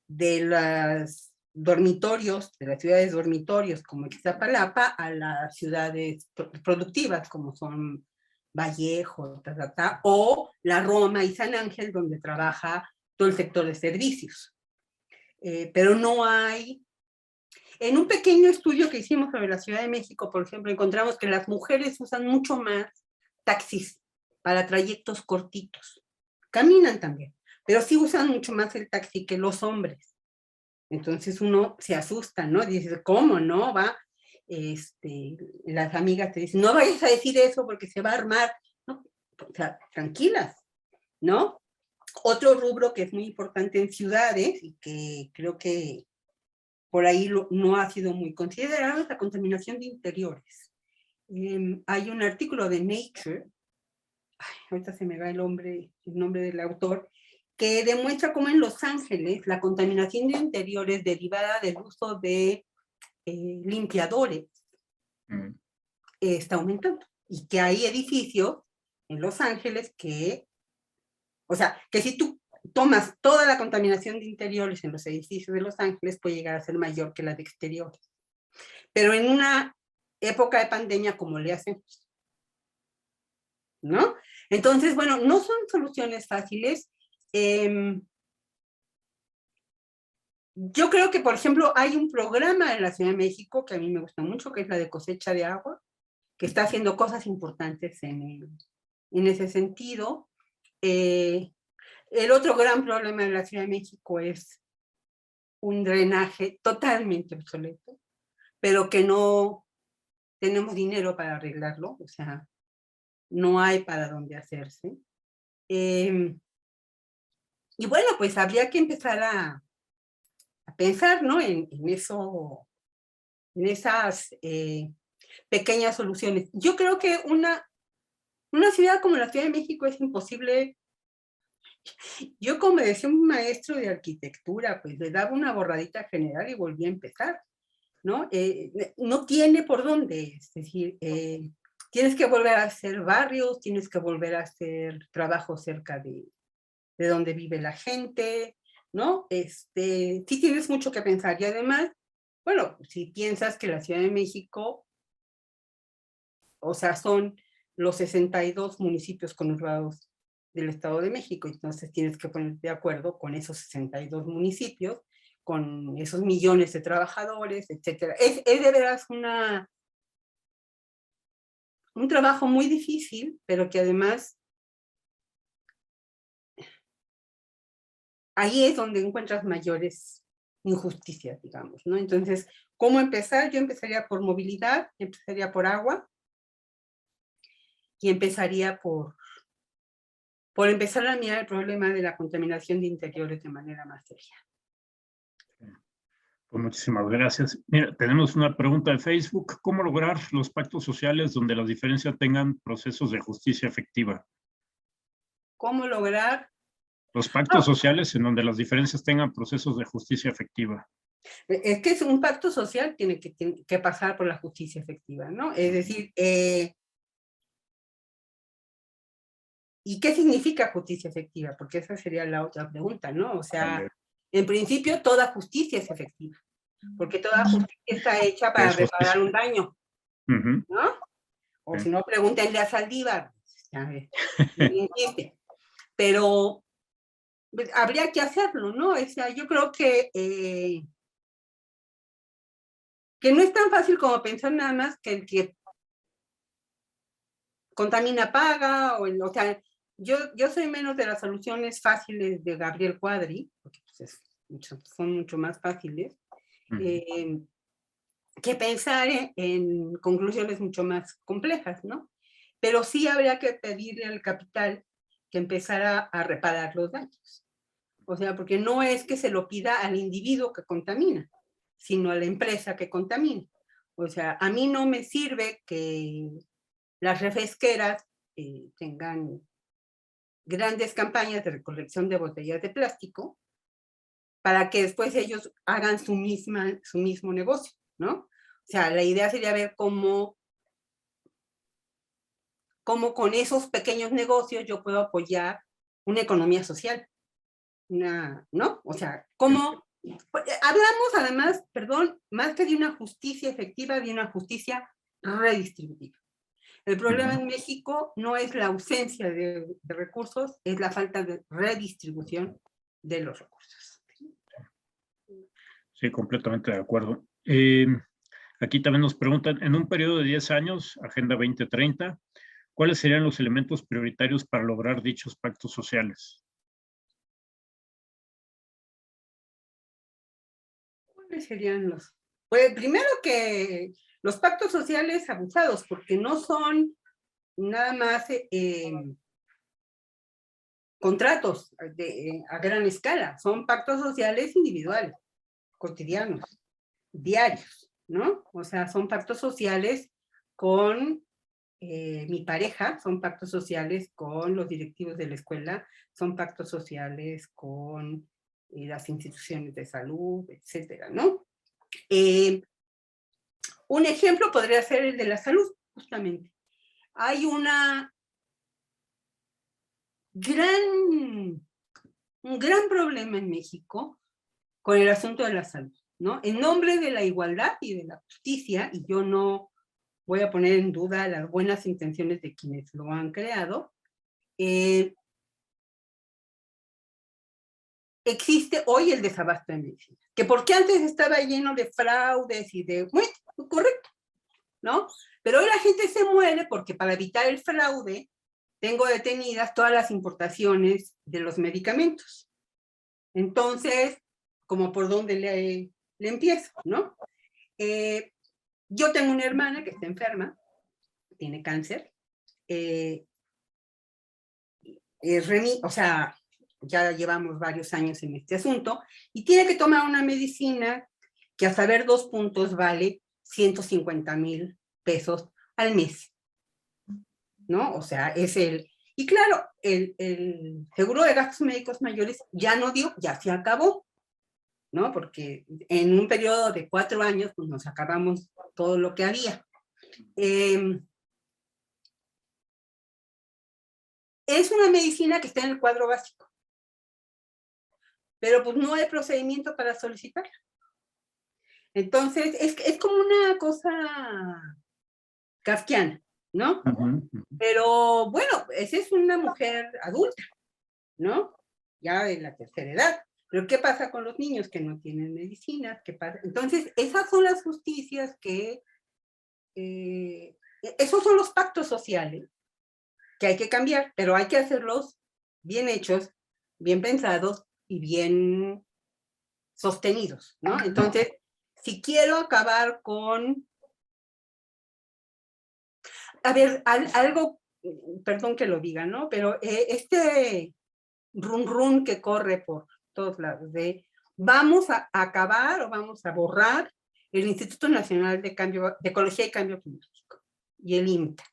de los dormitorios, de las ciudades dormitorios como Iztapalapa, a las ciudades productivas como son Vallejo, o la Roma y San Ángel, donde trabaja todo el sector de servicios. Pero no hay... En un pequeño estudio que hicimos sobre la Ciudad de México, por ejemplo, encontramos que las mujeres usan mucho más taxis para trayectos cortitos. Caminan también, pero sí usan mucho más el taxi que los hombres. Entonces uno se asusta, ¿no? Dice, ¿cómo no? Va, las amigas te dicen, no vayas a decir eso porque se va a armar. No, o sea, tranquilas, ¿no? Otro rubro que es muy importante en ciudades y que creo que por ahí no ha sido muy considerado es la contaminación de interiores. Hay un artículo de Nature, ahorita se me va el nombre del autor, que demuestra cómo en Los Ángeles la contaminación de interiores derivada del uso de limpiadores está aumentando. Y que hay edificios en Los Ángeles que, o sea, que si tú tomas toda la contaminación de interiores en los edificios de Los Ángeles, puede llegar a ser mayor que la de exteriores. Pero en una época de pandemia, ¿cómo le hacemos? ¿No? Entonces, bueno, no son soluciones fáciles. Yo creo que, por ejemplo, hay un programa en la Ciudad de México que a mí me gusta mucho, que es la de cosecha de agua, que está haciendo cosas importantes en ese sentido. El otro gran problema de la Ciudad de México es un drenaje totalmente obsoleto, pero que no tenemos dinero para arreglarlo, o sea, no hay para dónde hacerse. Y bueno, pues habría que empezar a pensar, ¿no? En eso, en esas pequeñas soluciones. Yo creo que una ciudad como la Ciudad de México es imposible. Yo, como decía un maestro de arquitectura, pues le daba una borradita general y volvía a empezar, ¿no? No tiene por dónde, es decir, tienes que volver a hacer barrios, tienes que volver a hacer trabajo cerca de donde vive la gente, ¿no? Sí tienes mucho que pensar. Y además, bueno, si piensas que la Ciudad de México, o sea, son los 62 municipios conurbados del Estado de México, entonces tienes que ponerte de acuerdo con esos 62 municipios, con esos millones de trabajadores, etcétera. Es de veras un trabajo muy difícil, pero que además ahí es donde encuentras mayores injusticias, digamos, ¿no? Entonces, ¿cómo empezar? Yo empezaría por movilidad, empezaría por agua, y empezaría por empezar a mirar el problema de la contaminación de interiores de manera más seria. Pues muchísimas gracias. Mira, tenemos una pregunta de Facebook. ¿Cómo lograr los pactos sociales donde las diferencias tengan procesos de justicia efectiva? ¿Cómo lograr? Los pactos sociales en donde las diferencias tengan procesos de justicia efectiva. Es que un pacto social tiene que pasar por la justicia efectiva, ¿no? Es decir, ¿y qué significa justicia efectiva? Porque esa sería la otra pregunta, ¿no? O sea, en principio toda justicia es efectiva, porque toda justicia está hecha para reparar un daño, ¿no? O si no, pregúntenle a Saldívar, pero habría que hacerlo, ¿no? O sea, yo creo que no es tan fácil como pensar nada más que el que contamina paga, o sea, yo soy menos de las soluciones fáciles de Gabriel Cuadri, porque pues son mucho más fáciles, que pensar en conclusiones mucho más complejas, ¿no? Pero sí habría que pedirle al capital que empezara a reparar los daños. O sea, porque no es que se lo pida al individuo que contamina, sino a la empresa que contamina. O sea, a mí no me sirve que las refresqueras tengan grandes campañas de recolección de botellas de plástico para que después ellos hagan su mismo negocio, ¿no? O sea, la idea sería ver cómo con esos pequeños negocios yo puedo apoyar una economía social, ¿no? O sea, cómo... Hablamos además, perdón, más que de una justicia efectiva, de una justicia redistributiva. El problema en México no es la ausencia de recursos, es la falta de redistribución de los recursos. Sí, completamente de acuerdo. Aquí también nos preguntan, en un periodo de 10 años, Agenda 2030, ¿cuáles serían los elementos prioritarios para lograr dichos pactos sociales? ¿Cuáles serían los? Pues primero que los pactos sociales abusados, porque no son nada más contratos a gran escala, son pactos sociales individuales, cotidianos, diarios, ¿no? O sea, son pactos sociales con mi pareja, son pactos sociales con los directivos de la escuela, son pactos sociales con las instituciones de salud, etcétera, ¿no? Un ejemplo podría ser el de la salud, justamente. Hay un gran problema en México con el asunto de la salud, ¿no? En nombre de la igualdad y de la justicia, y yo no voy a poner en duda las buenas intenciones de quienes lo han creado, existe hoy el desabasto de medicina, que porque antes estaba lleno de fraudes y de, bueno, correcto, ¿no? Pero hoy la gente se muere porque para evitar el fraude tengo detenidas todas las importaciones de los medicamentos. Entonces, como por dónde le empiezo, ¿no? Yo tengo una hermana que está enferma, tiene cáncer, o sea, ya llevamos varios años en este asunto, y tiene que tomar una medicina que a saber 2 puntos vale 150,000 pesos al mes, ¿no? O sea, es el... Y claro, el seguro de gastos médicos mayores ya no dio, ya se acabó, ¿no? Porque en un periodo de 4 años, pues nos acabamos todo lo que había. Es una medicina que está en el cuadro básico, pero pues no hay procedimiento para solicitarla. Entonces, es como una cosa kafkiana, ¿no? Pero bueno, esa es una mujer adulta, ¿no? Ya de la tercera edad. Pero ¿qué pasa con los niños que no tienen medicinas? ¿Qué pasa? Entonces, esas son las justicias que... esos son los pactos sociales que hay que cambiar, pero hay que hacerlos bien hechos, bien pensados y bien sostenidos, ¿no? Entonces, si quiero acabar con... A ver, algo, perdón que lo diga, ¿no? Pero este run que corre por todos lados de vamos a acabar o vamos a borrar el Instituto Nacional de Ecología y Cambio Climático y el INTA,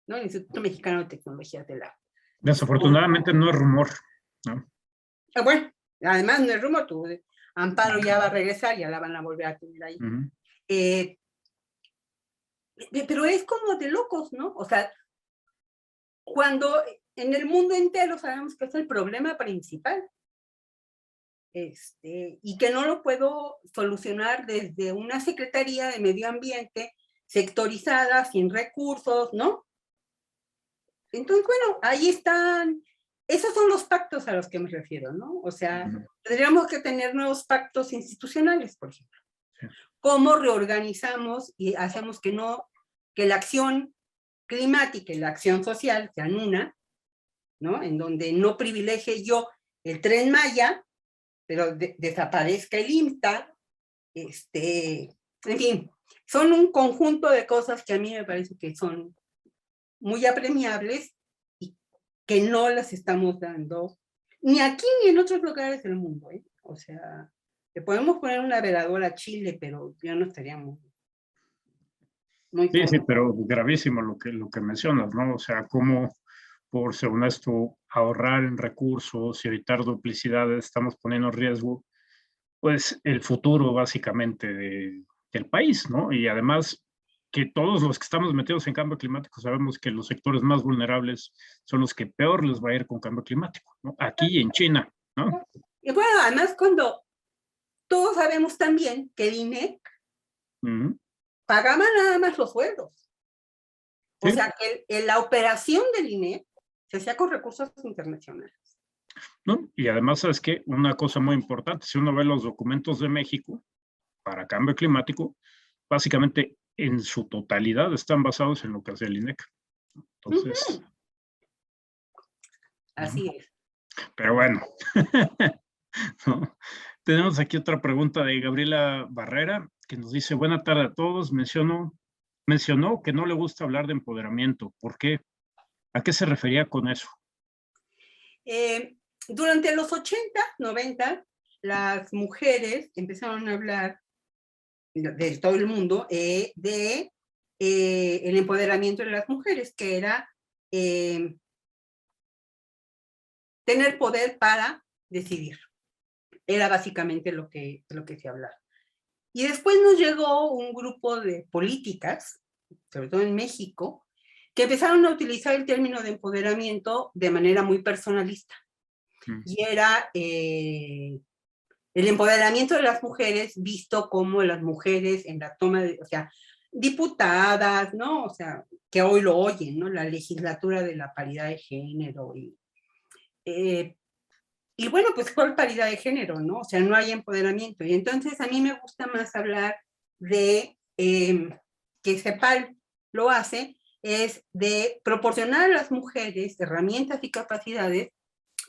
¿no? El Instituto Mexicano de Tecnologías del Agua. Desafortunadamente no es rumor, ¿no? Bueno, además no es rumor, Amparo ya va a regresar, ya la van a volver a tener ahí. Pero es como de locos, ¿no? O sea, cuando en el mundo entero sabemos que es el problema principal, y que no lo puedo solucionar desde una Secretaría de Medio Ambiente sectorizada, sin recursos, ¿no? Entonces, bueno, ahí están esos son los pactos a los que me refiero, ¿no? O sea, Ujú. tendríamos que tener nuevos pactos institucionales, por ejemplo. Sí. ¿Cómo reorganizamos y hacemos que la acción climática y la acción social sean una, ¿no? En donde no privilegie yo el Tren Maya, pero desaparezca el IMTA, en fin, son un conjunto de cosas que a mí me parece que son muy apremiables y que no las estamos dando ni aquí ni en otros lugares del mundo, ¿eh? O sea, le podemos poner una veladora a Chile, pero ya no estaríamos muy Sí, sí, cómodos. pero gravísimo lo que mencionas, ¿no? O sea, cómo por, según esto, ahorrar en recursos y evitar duplicidades, estamos poniendo en riesgo, pues, el futuro básicamente del país, ¿no? Y además que todos los que estamos metidos en cambio climático sabemos que los sectores más vulnerables son los que peor les va a ir con cambio climático, ¿no? Aquí y en China, ¿no? Y bueno, además cuando todos sabemos también que el INEC Ujú. pagaba nada más los sueldos. O Sí, sea, que la operación del INEC se hacía con recursos internacionales. ¿no? Y además, ¿sabes qué? Una cosa muy importante, si uno ve los documentos de México para cambio climático, básicamente en su totalidad están basados en lo que hace el INEC. Entonces, Ujú, ¿no? así es. Pero bueno, ¿no? Tenemos aquí otra pregunta de Gabriela Barrera, que nos dice, buena tarde a todos, mencionó que no le gusta hablar de empoderamiento. ¿Por qué? ¿A qué se refería con eso? Durante los 80, 90, las mujeres empezaron a hablar de todo el mundo de el empoderamiento de las mujeres, que era tener poder para decidir. Era básicamente lo que se hablaba. Y después nos llegó un grupo de políticas, sobre todo en México, que empezaron a utilizar el término de empoderamiento de manera muy personalista. Mm. Y era el empoderamiento de las mujeres visto como las mujeres en la toma de, o sea, diputadas, ¿no? O sea, que hoy lo oyen, ¿no? La legislatura de la paridad de género y bueno, pues ¿cuál paridad de género, no? O sea, no hay empoderamiento. Y entonces a mí me gusta más hablar de que CEPAL lo hace, es de proporcionar a las mujeres herramientas y capacidades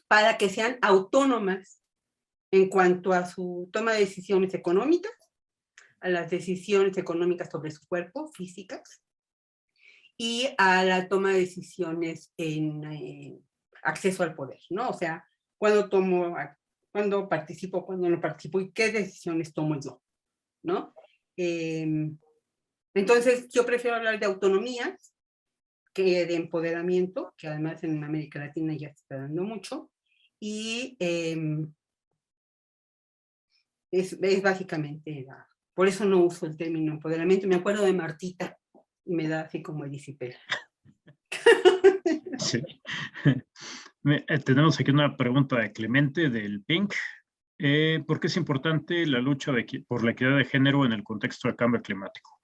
para que sean autónomas en cuanto a su toma de decisiones económicas, a las decisiones económicas sobre su cuerpo, físicas, y a la toma de decisiones en acceso al poder, ¿no? O sea, cuando participo, cuando no participo y qué decisiones tomo yo, ¿no? Entonces, yo prefiero hablar de autonomía que de empoderamiento, que además en América Latina ya se está dando mucho, y es básicamente por eso no uso el término empoderamiento. Me acuerdo de Martita y me da así como disipela. Sí. Tenemos aquí una pregunta de Clemente del PINC. ¿Por qué es importante la lucha por la equidad de género en el contexto del cambio climático?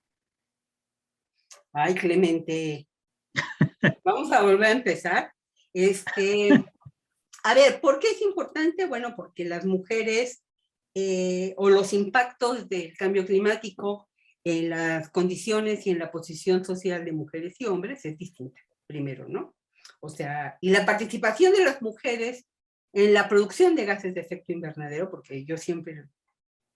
Ay, Clemente, vamos a volver a empezar. A ver, ¿por qué es importante? Bueno, porque las mujeres o los impactos del cambio climático en las condiciones y en la posición social de mujeres y hombres es distinta, primero, ¿no? O sea, y la participación de las mujeres en la producción de gases de efecto invernadero, porque yo siempre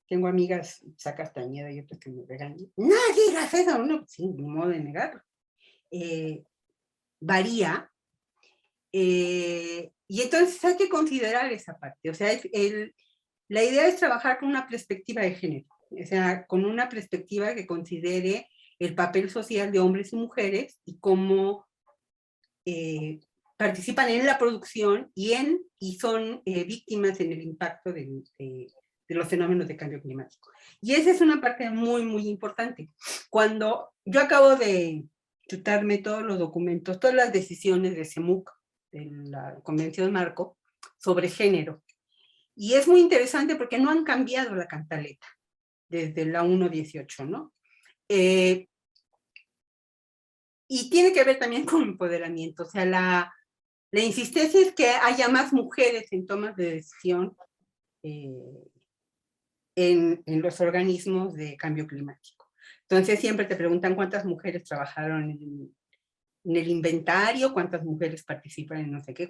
tengo amigas, Saca Castañeda y otras que me regañan, no digas eso, no, sí, ni modo de negarlo. Varía, y entonces hay que considerar esa parte, o sea, la idea es trabajar con una perspectiva de género, o sea, con una perspectiva que considere el papel social de hombres y mujeres y cómo participan en la producción y son víctimas en el impacto de los fenómenos de cambio climático. Y esa es una parte muy, muy importante. Cuando yo acabo de chutarme todos los documentos, todas las decisiones de CEMUC, de la Convención Marco, sobre género, y es muy interesante porque no han cambiado la cantaleta desde la 1.18, ¿no? Y tiene que ver también con empoderamiento, o sea, La insistencia es que haya más mujeres en tomas de decisión en los organismos de cambio climático. Entonces siempre te preguntan cuántas mujeres trabajaron en el inventario, cuántas mujeres participan en no sé qué.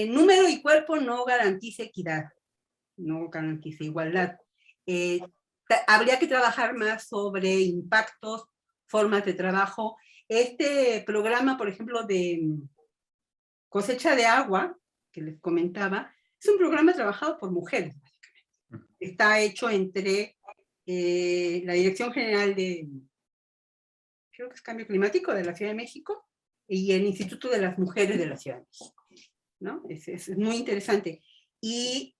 Número y cuerpo no garantiza equidad, no garantiza igualdad. Habría que trabajar más sobre impactos, formas de trabajo. Este programa, por ejemplo, de cosecha de agua, que les comentaba, es un programa trabajado por mujeres, básicamente. Está hecho entre la Dirección General de, creo que es Cambio Climático de la Ciudad de México, y el Instituto de las Mujeres de la Ciudad de México, ¿no? Es muy interesante. Y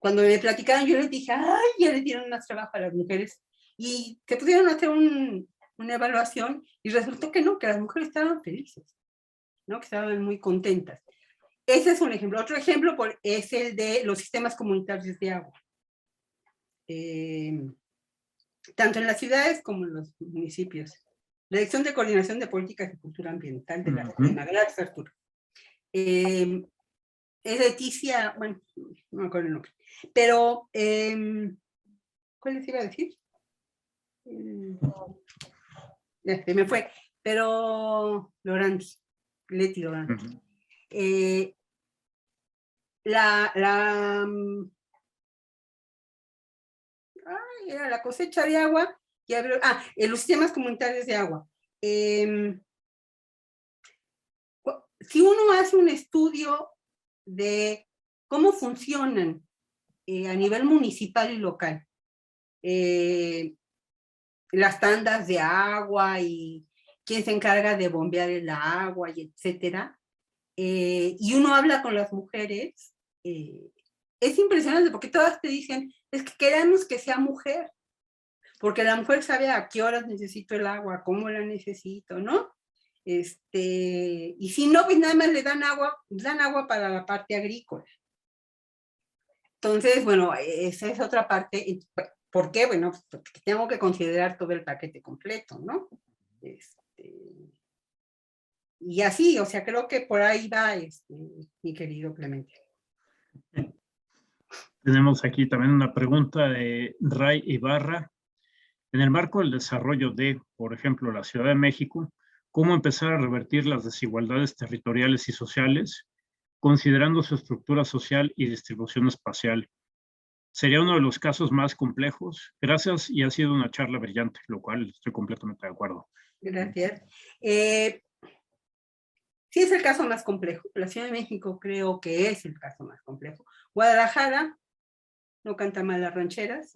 cuando me platicaron, yo les dije, ay, ya le dieron más trabajo a las mujeres, y se pusieron a hacer una evaluación, y resultó que no, que las mujeres estaban felices, ¿no? Que estaban muy contentas. Ese es un ejemplo. Otro ejemplo es el de los sistemas comunitarios de agua. Tanto en las ciudades como en los municipios. La Dirección de Coordinación de Políticas y Cultura Ambiental de la Gracias, Arturo. Es Leticia, bueno, no me acuerdo el nombre, pero, ¿cuál les iba a decir? Ya, se me fue, pero Leti Loranti. Era la cosecha de agua, los sistemas comunitarios de agua. Si uno hace un estudio de cómo funcionan a nivel municipal y local, las tandas de agua y quién se encarga de bombear el agua, y etcétera, y uno habla con las mujeres, es impresionante porque todas te dicen, es que queremos que sea mujer, porque la mujer sabe a qué horas necesito el agua, cómo la necesito, ¿no? Y si no, pues nada más le dan agua para la parte agrícola. Entonces, bueno, esa es otra parte. ¿Por qué? Bueno, porque tengo que considerar todo el paquete completo, ¿no? Y así, o sea, creo que por ahí va, mi querido Clemente. Tenemos aquí también una pregunta de Ray Ibarra. En el marco del desarrollo de, por ejemplo, la Ciudad de México, ¿cómo empezar a revertir las desigualdades territoriales y sociales, considerando su estructura social y distribución espacial? Sería uno de los casos más complejos. Gracias, y ha sido una charla brillante, lo cual estoy completamente de acuerdo. Gracias. Sí es el caso más complejo. La Ciudad de México creo que es el caso más complejo. Guadalajara no canta mal las rancheras.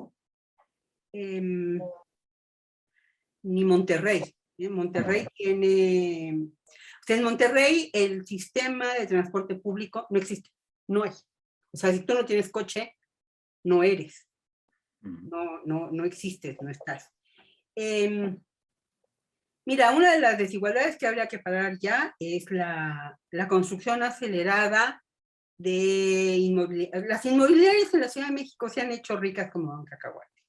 Ni Monterrey. Monterrey tiene... O sea, en Monterrey el sistema de transporte público no existe, no hay. O sea, si tú no tienes coche, no eres. No existes, no estás. Mira, una de las desigualdades que habría que parar ya es la construcción acelerada de inmobiliarias. Las inmobiliarias en la Ciudad de México se han hecho ricas como un cacahuate.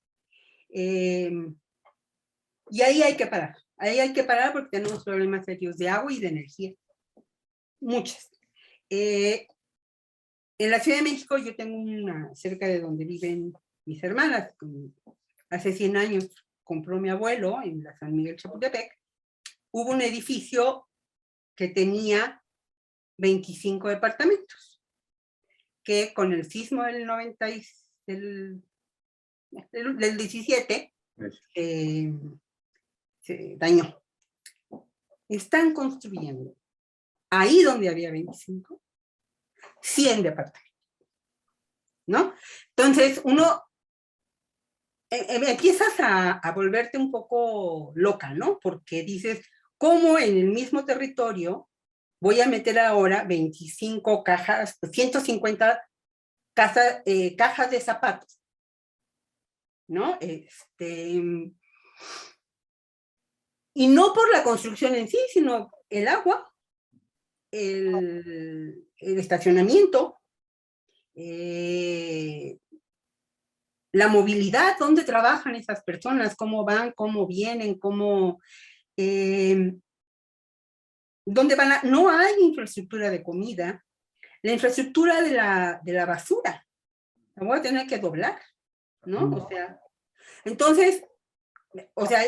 Y ahí hay que parar. Ahí hay que parar porque tenemos problemas serios de agua y de energía. Muchas. En la Ciudad de México yo tengo una cerca de donde viven mis hermanas. Hace 100 años compró mi abuelo en la San Miguel Chapultepec. Hubo un edificio que tenía 25 departamentos, que con el sismo del 17 se dañó. Están construyendo, ahí donde había 25, 100 departamentos, ¿no? Entonces, uno empiezas a volverte un poco loca, ¿no? Porque dices, ¿cómo en el mismo territorio voy a meter ahora 25 cajas, 150 cajas de zapatos, ¿no? Y no por la construcción en sí, sino el agua, el estacionamiento, la movilidad, dónde trabajan esas personas, cómo van, cómo vienen, cómo... ¿Dónde van a...? No hay infraestructura de comida. La infraestructura de la basura la voy a tener que doblar, ¿no? O sea, entonces, o sea,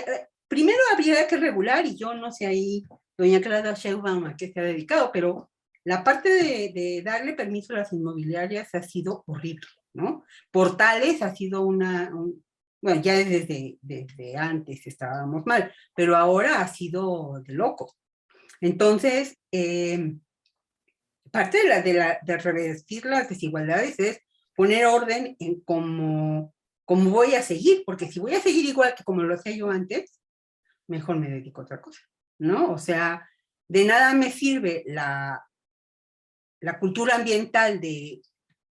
primero habría que regular, y yo no sé ahí, doña Clara Sheinbaum a qué se ha dedicado, pero la parte de darle permiso a las inmobiliarias ha sido horrible, ¿no? Portales ha sido bueno, ya desde antes estábamos mal, pero ahora ha sido de loco. Entonces, parte de revertir las desigualdades es poner orden en cómo voy a seguir, porque si voy a seguir igual que como lo hacía yo antes, mejor me dedico a otra cosa, ¿no? O sea, de nada me sirve la cultura ambiental de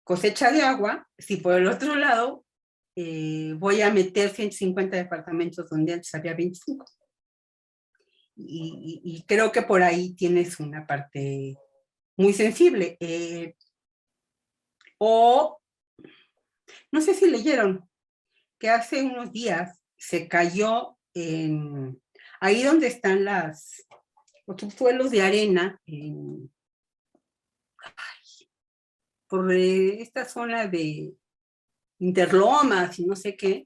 cosecha de agua si por el otro lado voy a meter 150 departamentos donde antes había 25. Y creo que por ahí tienes una parte muy sensible. O, no sé si leyeron, que hace unos días se cayó ahí donde están los subsuelos de arena, por esta zona de Interlomas y no sé qué,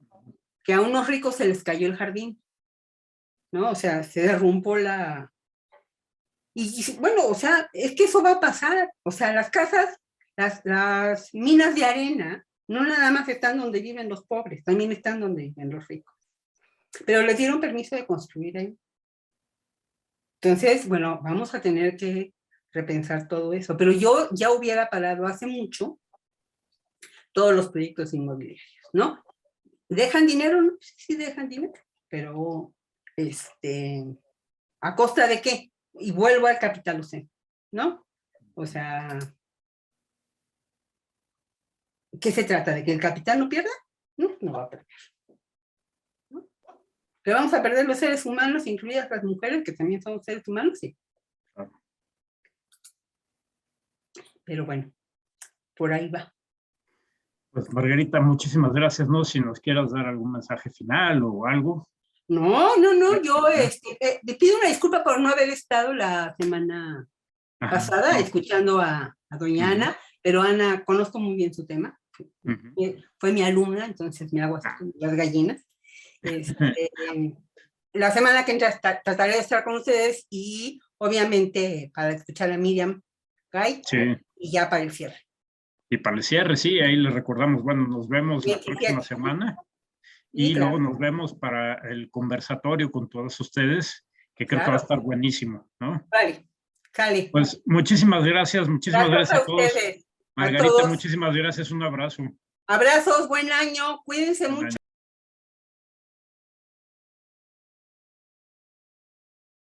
que a unos ricos se les cayó el jardín, ¿no? O sea, se derrumbó Y bueno, o sea, es que eso va a pasar. O sea, las casas, las minas de arena, no nada más están donde viven los pobres, también están donde viven los ricos. Pero les dieron permiso de construir ahí. Entonces, bueno, vamos a tener que repensar todo eso. Pero yo ya hubiera parado hace mucho todos los proyectos inmobiliarios, ¿no? ¿Dejan dinero? No sé si dejan dinero, pero ¿a costa de qué? Y vuelvo al capital océano, ¿no? O sea, ¿qué se trata? ¿De que el capital no pierda? No, no va a perder. ¿No? ¿Que vamos a perder los seres humanos, incluidas las mujeres, que también son seres humanos? Sí. Pero bueno, por ahí va. Pues Margarita, muchísimas gracias, ¿no? Si nos quieras dar algún mensaje final o algo. No, yo te pido una disculpa por no haber estado la semana pasada no. escuchando a doña Ana, pero Ana, conozco muy bien su tema. Fue mi alumna, entonces me hago así como las gallinas. La semana que entra trataré de estar con ustedes y obviamente para escuchar a Miriam Gay, sí. Y ya para el cierre. Y para el cierre, sí, ahí les recordamos, bueno, nos vemos la próxima semana y claro. luego nos vemos para el conversatorio con todos ustedes, que creo que va a estar buenísimo, ¿no? Vale, sale. Pues muchísimas gracias gracias a todos. Ustedes, Margarita, muchísimas gracias, un abrazo. Abrazos, buen año, cuídense mucho.